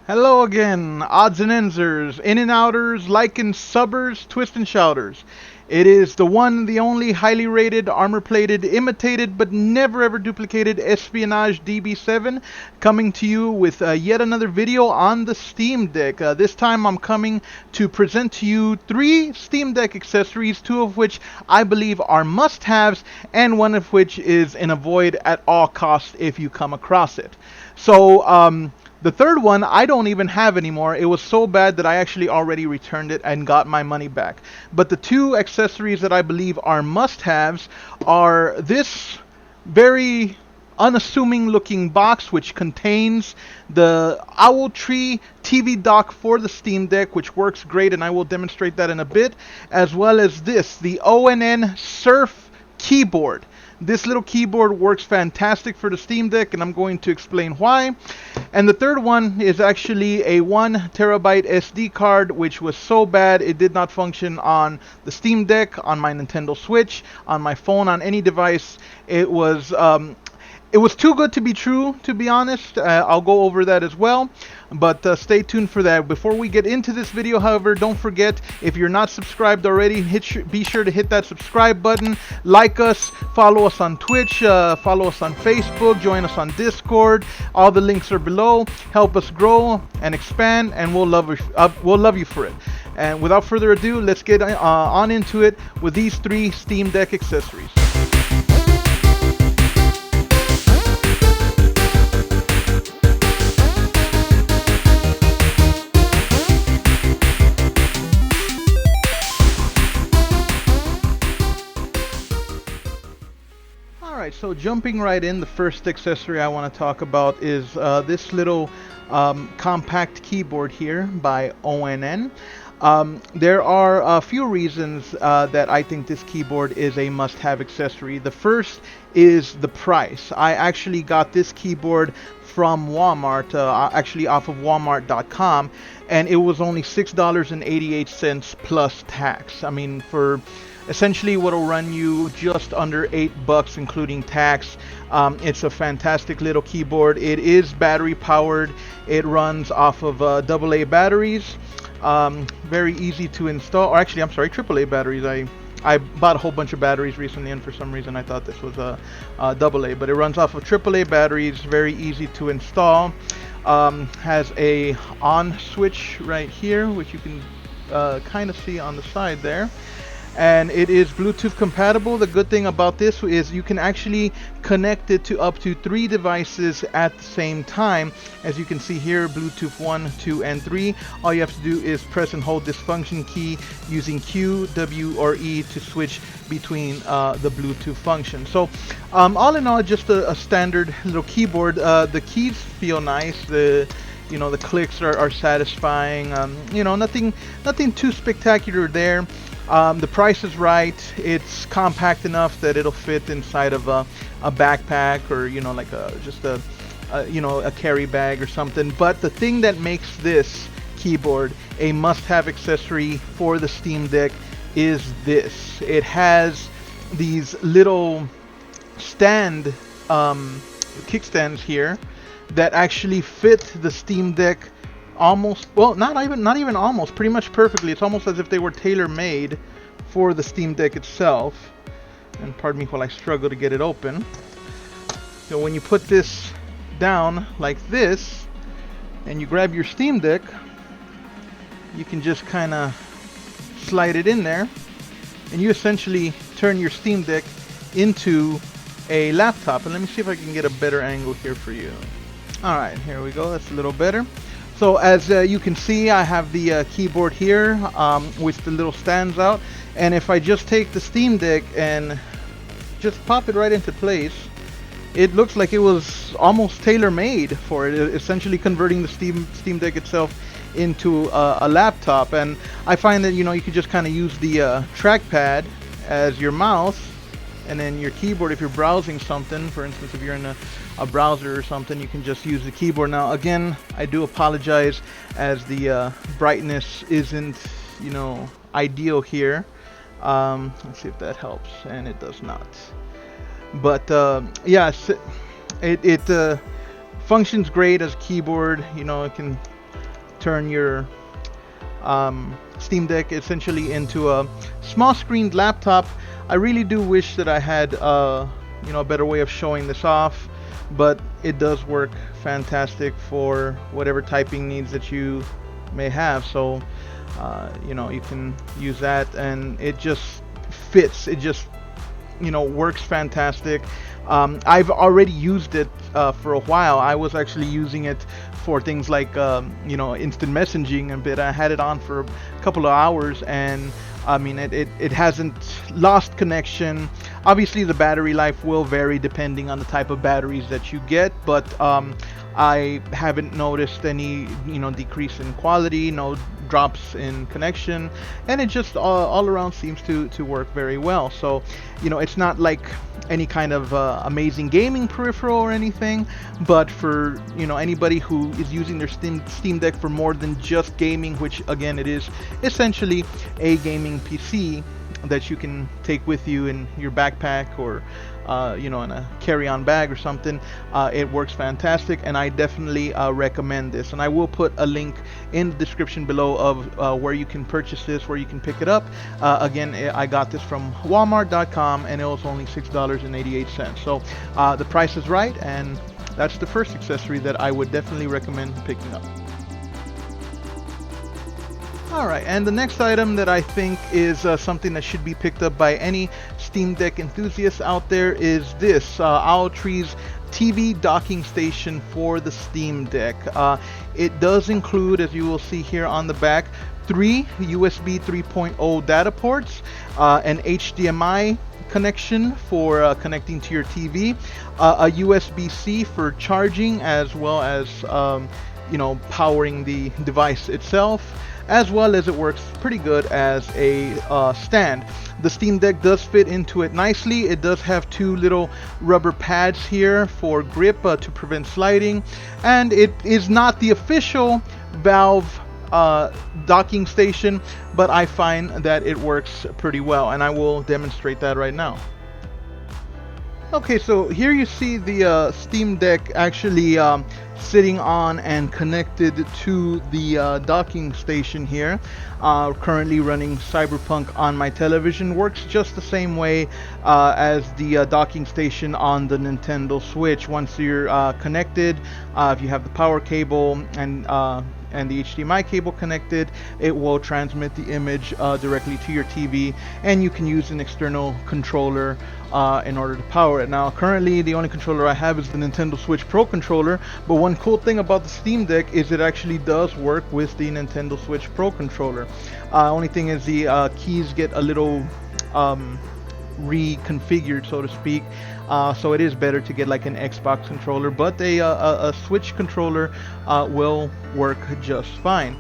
Hello again, odds and ensers, in and outers, like and subbers, twist and shouters. It is the one, the only, highly rated, armor plated, imitated, but never ever duplicated Espionage DB7 coming to you with yet another video on the Steam Deck. This time I'm coming to present to you 3 Steam Deck accessories, 2 of which I believe are must-haves, and 1 of which is an avoid at all costs if you come across it. So, the third one I don't even have anymore. It was so bad that I actually already returned it and got my money back. But the 2 accessories that I believe are must-haves are this very unassuming looking box which contains the Owltree TV dock for the Steam Deck, which works great, and I will demonstrate that in a bit, as well as this, the ONN Surf keyboard. This little keyboard works fantastic for the Steam Deck, and I'm going to explain why. And the third one is actually a 1 terabyte SD card, which was so bad it did not function on the Steam Deck, on my Nintendo Switch, on my phone, on any device. It was too good to be true, to be honest. I'll go over that as well, but stay tuned for that. Before we get into this video, however, don't forget, if you're not subscribed already, be sure to hit that subscribe button, like us, follow us on Twitch, follow us on Facebook, join us on Discord. All the links are below. Help us grow and expand, and we'll love you for it. And without further ado, let's get on into it with these 3 Steam Deck accessories. Alright, so jumping right in, the first accessory I want to talk about is this little compact keyboard here by ONN. There are a few reasons that I think this keyboard is a must-have accessory. The first is the price. I actually got this keyboard from Walmart, actually off of Walmart.com, and it was only $6.88 plus tax. I mean, for essentially what'll run you just under $8 including tax. It's a fantastic little keyboard. It is battery powered. It runs off of AA batteries. Very easy to install, or actually I'm sorry, AAA batteries. I bought a whole bunch of batteries recently, and for some reason I thought this was a AA, but it runs off of AAA batteries. Very easy to install. Has a on switch right here, which you can kind of see on the side there. And it is Bluetooth compatible. The good thing about this is you can actually connect it to up to 3 devices at the same time. As you can see here, Bluetooth 1, 2, and 3. All you have to do is press and hold this function key using Q, W, or E to switch between the Bluetooth function. So all in all, just a standard little keyboard. The keys feel nice. The clicks are satisfying. Nothing too spectacular there. The price is right. It's compact enough that it'll fit inside of a backpack, or like just a carry bag or something. But the thing that makes this keyboard a must-have accessory for the Steam Deck is this. It has these little kickstands here that actually fit the Steam Deck almost, well, not even almost, pretty much perfectly. It's almost as if they were tailor-made for the Steam Deck itself. And pardon me while I struggle to get it open. So when you put this down like this and you grab your Steam Deck, you can just kind of slide it in there, and you essentially turn your Steam Deck into a laptop. And let me see if I can get a better angle here for you. Alright, here we go. That's a little better. So as you can see, I have the keyboard here with the little stands out, and if I just take the Steam Deck and just pop it right into place, it looks like it was almost tailor-made for it, essentially converting the Steam Deck itself into a laptop. And I find that you could just kind of use the trackpad as your mouse, and then your keyboard if you're browsing something. For instance, if you're in a browser or something, you can just use the keyboard. Now again, I do apologize as the brightness isn't ideal here. Let's see if that helps, and it does not. But yes, it functions great as a keyboard. It can turn your Steam Deck essentially into a small screened laptop. I really do wish that I had a better way of showing this off, but it does work fantastic for whatever typing needs that you may have. So you can use that, and it just fits. It just works fantastic. I've already used it for a while. I was actually using it for things like instant messaging and bit. I had it on for a couple of hours, and I mean it hasn't lost connection. Obviously the battery life will vary depending on the type of batteries that you get, but I haven't noticed any decrease in quality, no drops in connection, and it just all around seems to work very well. So it's not like any kind of amazing gaming peripheral or anything, but for anybody who is using their Steam Deck for more than just gaming, which again it is essentially a gaming PC that you can take with you in your backpack or in a carry-on bag or something. It works fantastic, and I definitely recommend this. And I will put a link in the description below of where you can purchase this, where you can pick it up. Again, I got this from Walmart.com, and it was only $6.88. So the price is right, and that's the first accessory that I would definitely recommend picking up. Alright, and the next item that I think is something that should be picked up by any Steam Deck enthusiasts out there is this Owltree's TV docking station for the Steam Deck. It does include, as you will see here on the back, 3 USB 3.0 data ports, an HDMI connection for connecting to your TV, a USB-C for charging, as well as powering the device itself, as well as it works pretty good as a stand. The Steam Deck does fit into it nicely. It does have 2 little rubber pads here for grip to prevent sliding, and it is not the official Valve docking station, but I find that it works pretty well, and I will demonstrate that right now. Okay, so here you see the Steam Deck actually sitting on and connected to the docking station here. Currently running Cyberpunk on my television. Works just the same way as the docking station on the Nintendo Switch. Once you're connected, if you have the power cable and the HDMI cable connected, it will transmit the image directly to your TV, and you can use an external controller in order to power it. Now currently the only controller I have is the Nintendo Switch Pro controller, but one cool thing about the Steam Deck is it actually does work with the Nintendo Switch Pro controller. Only thing is the keys get a little reconfigured, so to speak, so it is better to get like an Xbox controller, but a Switch controller will work just fine.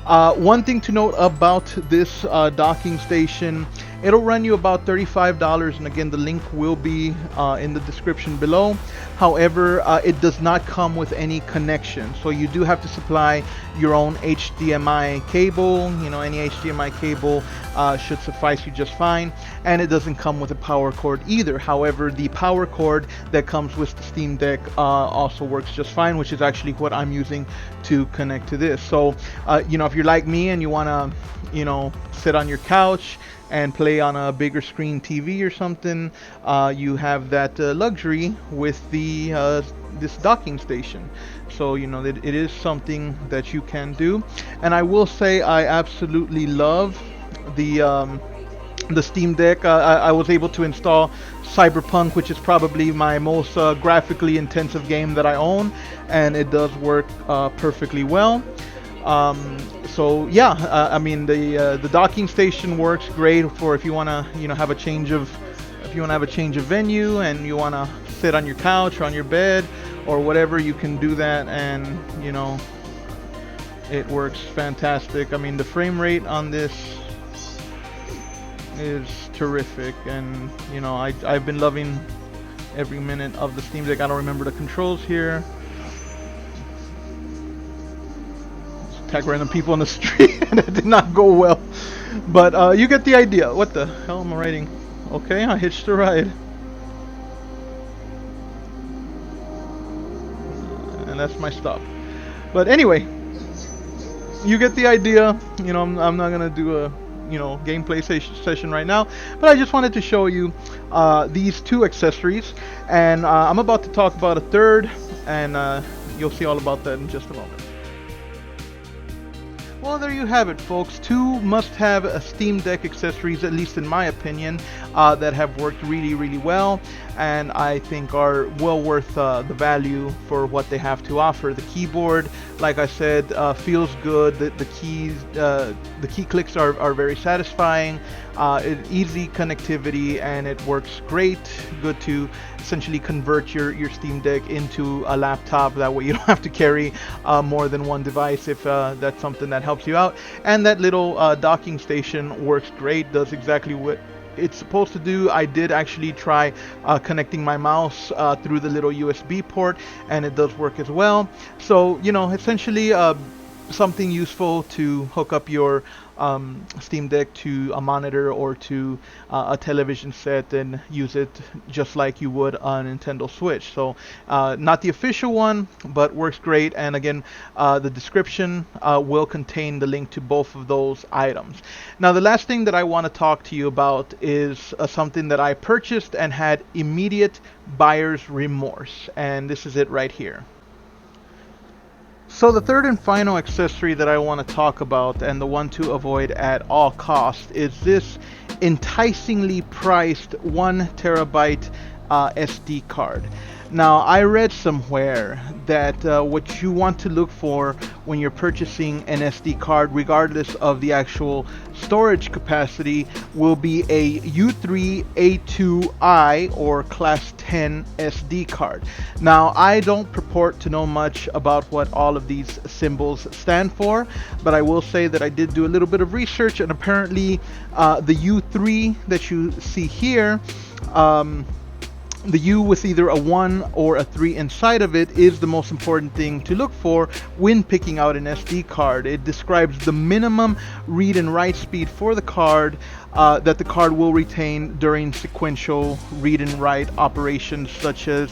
One thing to note about this docking station, it'll run you about $35, and again the link will be in the description below. However, it does not come with any connection, so you do have to supply your own HDMI cable. Any HDMI cable should suffice you just fine, and it doesn't come with a power cord either. However, the power cord that comes with the Steam Deck also works just fine, which is actually what I'm using to connect to this. So if you're like me and you want to sit on your couch and play on a bigger screen TV or something, you have that luxury with the this docking station. So it is something that you can do. And I will say I absolutely love the Steam Deck. I was able to install Cyberpunk, which is probably my most graphically intensive game that I own, and it does work perfectly well. So yeah, I mean the docking station works great for if you want to have a change of venue and you want to sit on your couch or on your bed or whatever. You can do that, and it works fantastic. I mean the frame rate on this is terrific, and I've been loving every minute of the Steam Deck. I don't remember the controls here. Attack random people on the street, and it did not go well, but you get the idea. What the hell am I writing? Okay, I hitched a ride, and that's my stop. But anyway, you get the idea. I'm not gonna do a gameplay session right now, but I just wanted to show you these two accessories, and I'm about to talk about a third, and you'll see all about that in just a moment. Well, there you have it, folks. Two must-have Steam Deck accessories, at least in my opinion, that have worked really, really well, and I think are well worth the value for what they have to offer. The keyboard, like I said, feels good. The key clicks are very satisfying. Easy connectivity, and it works great. Good to essentially convert your Steam Deck into a laptop. That way you don't have to carry more than one device if that's something that helps you out. And that little docking station works great, does exactly what it's supposed to do. I did actually try connecting my mouse through the little USB port, and it does work as well. So, essentially something useful to hook up your Steam Deck to a monitor or to a television set and use it just like you would a Nintendo Switch. So not the official one, but works great. And again, the description will contain the link to both of those items. Now, the last thing that I want to talk to you about is something that I purchased and had immediate buyer's remorse. And this is it right here. So the third and final accessory that I want to talk about, and the one to avoid at all costs, is this enticingly priced 1 terabyte SD card. Now, I read somewhere that what you want to look for when you're purchasing an SD card, regardless of the actual storage capacity, will be a U3 A2i or Class 10 SD card. Now, I don't purport to know much about what all of these symbols stand for, but I will say that I did do a little bit of research, and apparently the U3 that you see here, the U with either a 1 or a 3 inside of it, is the most important thing to look for when picking out an SD card. It describes the minimum read and write speed for the card that the card will retain during sequential read and write operations, such as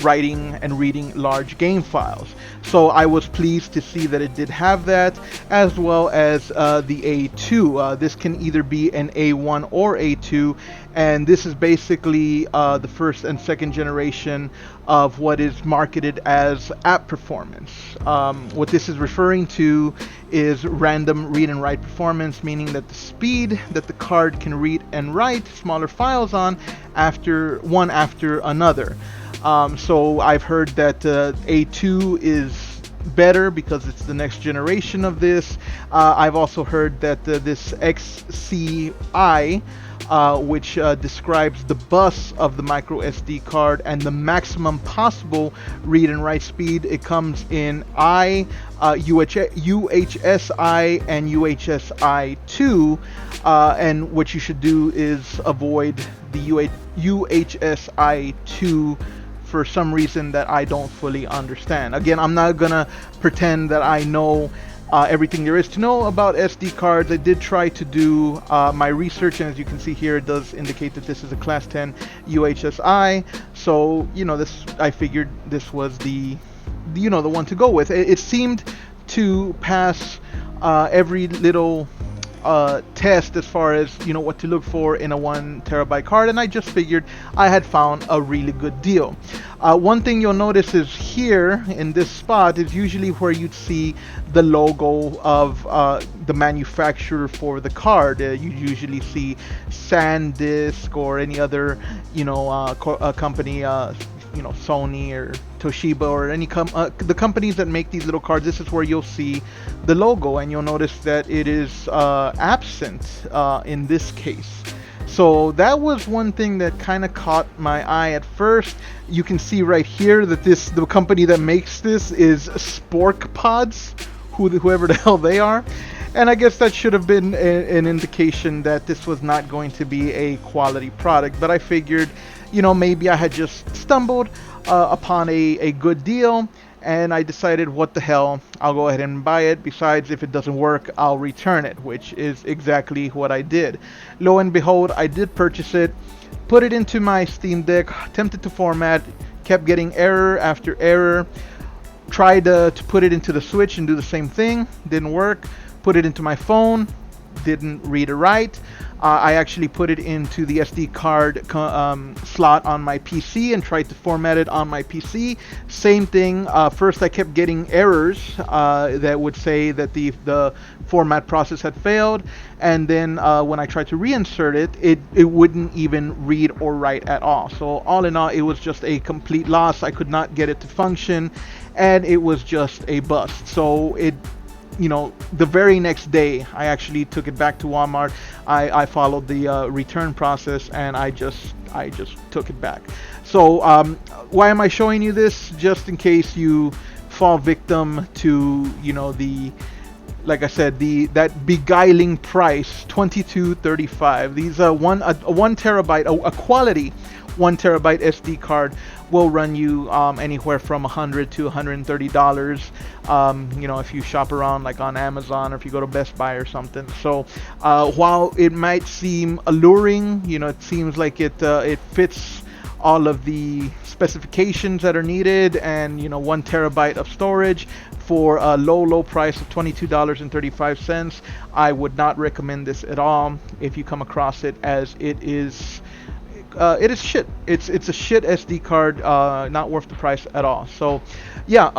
writing and reading large game files. So I was pleased to see that it did have that, as well as the A2. This can either be an A1 or A2, and this is basically the first and second generation of what is marketed as app performance. What this is referring to is random read and write performance, meaning that the speed that the card can read and write smaller files on one after another. So I've heard that A2 is better because it's the next generation of this. I've also heard that this XCI, which describes the bus of the micro SD card and the maximum possible read and write speed, it comes in UHSI and UHSI2, and what you should do is avoid the UHSI2 for some reason that I don't fully understand. Again, I'm not gonna pretend that I know everything there is to know about SD cards. I did try to do my research, and as you can see here, it does indicate that this is a Class 10 UHSI. So I figured this was the one to go with. It seemed to pass every little test as far as what to look for in a 1 terabyte card, and I just figured I had found a really good deal. One thing you'll notice is here in this spot is usually where you'd see the logo of the manufacturer for the card. You usually see SanDisk or any other company, Sony or Toshiba or any the companies that make these little cards. This is where you'll see the logo, and you'll notice that it is absent in this case. So that was one thing that kind of caught my eye at first. You can see right here that the company that makes this is Sporkpods, whoever the hell they are. And I guess that should have been an indication that this was not going to be a quality product. But I figured, maybe I had just stumbled upon a good deal, and I decided, what the hell, I'll go ahead and buy it. Besides, if it doesn't work, I'll return it, which is exactly what I did. Lo and behold, I did purchase it, put it into my Steam Deck, attempted to format, kept getting error after error. Tried to put it into the switch and do the same thing, didn't work. Put it into my phone, didn't read it right. I actually put it into the SD card slot on my PC and tried to format it on my PC. Same thing. First, I kept getting errors that would say that the format process had failed, and then when I tried to reinsert it, it wouldn't even read or write at all. So all in all, it was just a complete loss. I could not get it to function, and it was just a bust. So the very next day, I actually took it back to Walmart. I followed the return process, and I just took it back. So why am I showing you this? Just in case you fall victim to the, like I said, that beguiling price, $22.35. These are one terabyte, a quality 1 terabyte SD card will run you anywhere from $100 to $130. If you shop around like on Amazon, or if you go to Best Buy or something. So while it might seem alluring, it seems like it fits all of the specifications that are needed, and 1 terabyte of storage for a low price of $22.35. I would not recommend this at all if you come across it, as it is shit. It's a shit SD card, not worth the price at all. So yeah,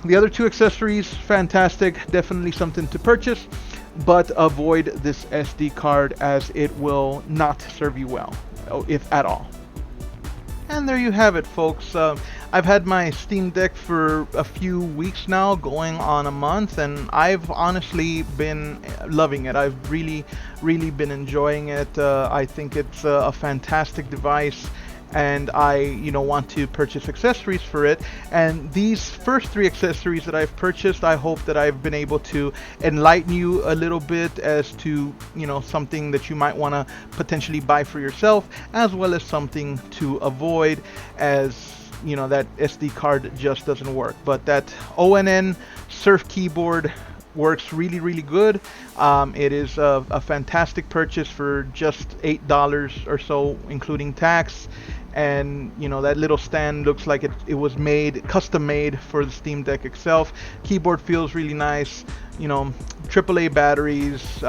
the other two accessories, fantastic, definitely something to purchase, but avoid this SD card as it will not serve you well, if at all. And there you have it, folks. I've had my Steam Deck for a few weeks now, going on a month, and I've honestly been loving it. I've really been enjoying it. I think it's a fantastic device, and I want to purchase accessories for it. And these first 3 accessories that I've purchased, I hope that I've been able to enlighten you a little bit as to something that you might want to potentially buy for yourself, as well as something to avoid, as that SD card just doesn't work. But that ONN Surf keyboard works really good. It is a fantastic purchase for just $8 or so, including tax. And that little stand looks like it was custom made for the Steam Deck itself. Keyboard feels really nice. AAA batteries,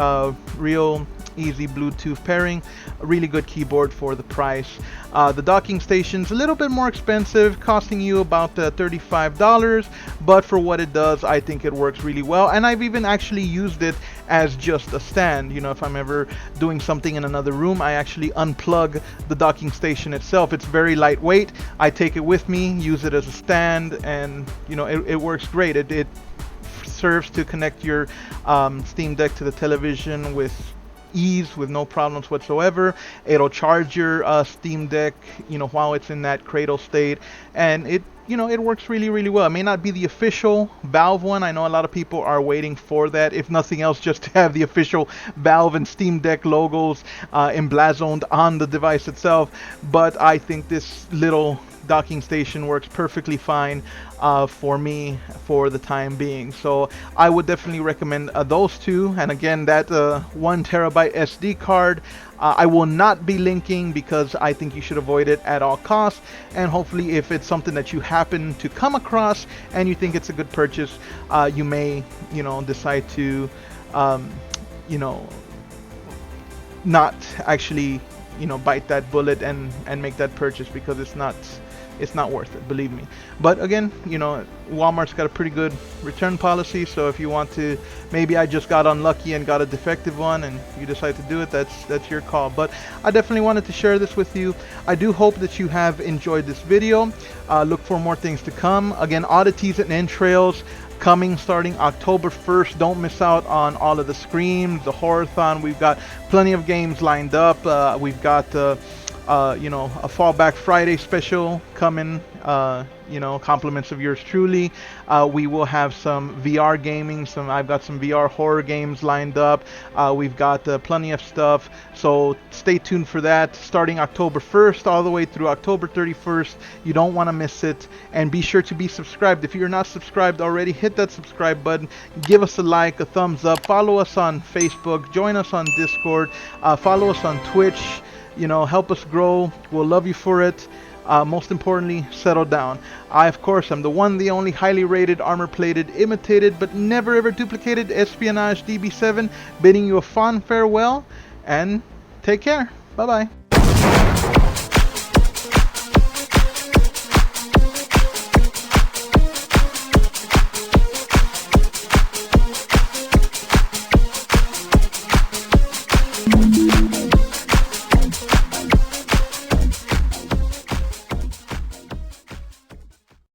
real easy Bluetooth pairing, a really good keyboard for the price. The docking station's a little bit more expensive, costing you about $35, but for what it does, I think it works really well. And I've even actually used it as just a stand. If I'm ever doing something in another room, I actually unplug the docking station itself. It's very lightweight. I take it with me, use it as a stand, and it works great. It serves to connect your Steam Deck to the television with ease, with no problems whatsoever. It'll charge your Steam Deck while it's in that cradle state, and it works really well. It may not be the official Valve one. I know a lot of people are waiting for that, if nothing else just to have the official Valve and Steam Deck logos emblazoned on the device itself. But I think this little docking station works perfectly fine for me for the time being. So I would definitely recommend those two. And again, that 1 terabyte SD card, I will not be linking, because I think you should avoid it at all costs. And hopefully, if it's something that you happen to come across and you think it's a good purchase, you may decide to not actually bite that bullet and make that purchase, because it's not worth it, believe me. But again, Walmart's got a pretty good return policy, so if you want to, maybe I just got unlucky and got a defective one and you decide to do it, that's your call. But I definitely wanted to share this with you. I do hope that you have enjoyed this video. Look for more things to come. Again, oddities and entrails coming starting October 1st. Don't miss out on all of the Screams, the Horror-thon. We've got plenty of games lined up. We've got a Fallback Friday special coming, compliments of yours truly. We will have some VR gaming. I've got some VR horror games lined up. We've got plenty of stuff, so stay tuned for that. Starting October 1st all the way through October 31st. You don't want to miss it. And be sure to be subscribed. If you're not subscribed already, hit that subscribe button. Give us a like, a thumbs up. Follow us on Facebook. Join us on Discord. Follow us on Twitch. Help us grow. We'll love you for it. most importantly, settle down. I, of course, am the one, the only highly rated, armor-plated, imitated, but never ever duplicated Espionage DB7, bidding you a fond farewell, and take care. Bye-bye.